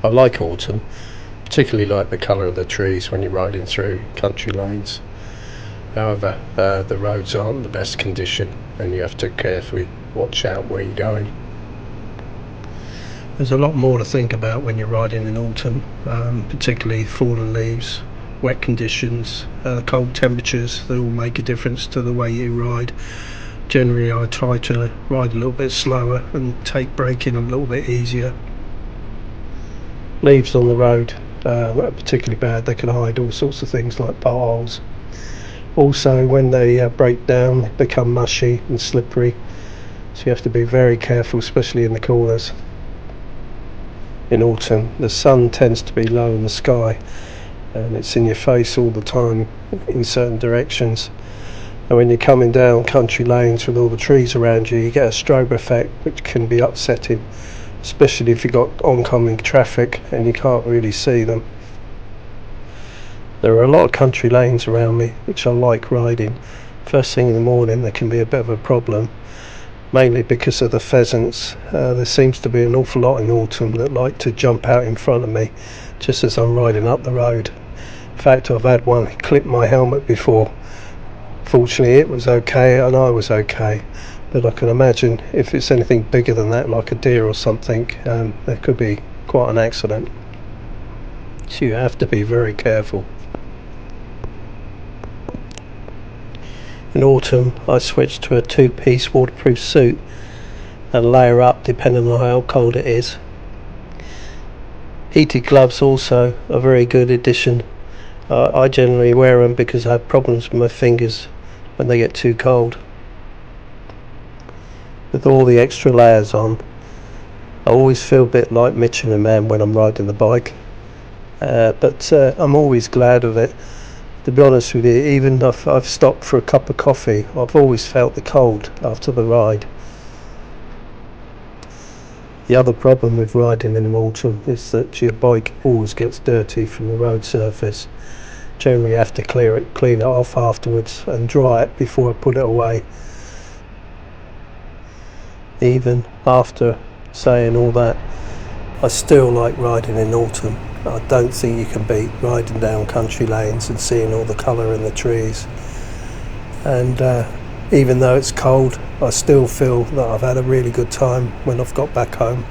I like autumn, particularly like the colour of the trees when you're riding through country lanes. However, the roads aren't the best condition and you have to carefully watch out where you're going. There's a lot more to think about when you're riding in autumn, particularly fallen leaves, wet conditions, cold temperatures. They all make a difference to the way you ride. Generally I try to ride a little bit slower and take braking a little bit easier. Leaves on the road are particularly bad. They can hide all sorts of things like potholes. Also, when they break down, they become mushy and slippery, so you have to be very careful, especially in the corners. In autumn, the sun tends to be low in the sky and it's in your face all the time in certain directions. And when you're coming down country lanes with all the trees around you, you get a strobe effect which can be upsetting, especially if you've got oncoming traffic and you can't really see them. There are a lot of country lanes around me which I like riding. First thing in the morning there can be a bit of a problem, mainly because of the pheasants. There seems to be an awful lot in autumn that like to jump out in front of me just as I'm riding up the road. In fact, I've had one clip my helmet before. Fortunately it was okay and I was okay, but I can imagine if it's anything bigger than that, like a deer or something, there could be quite an accident. So you have to be very careful. In autumn I switch to a two-piece waterproof suit and layer up depending on how cold it is. Heated gloves also a very good addition. I generally wear them because I have problems with my fingers when they get too cold. With all the extra layers on, I always feel a bit like Michelin Man when I'm riding the bike, but I'm always glad of it. To be honest with you, even if I've stopped for a cup of coffee, I've always felt the cold after the ride. The other problem with riding in autumn is that your bike always gets dirty from the road surface. Generally you have to clean it off afterwards and dry it before I put it away. Even after saying all that, I still like riding in autumn. I don't think you can beat riding down country lanes and seeing all the colour in the trees. And even though it's cold, I still feel that I've had a really good time when I've got back home.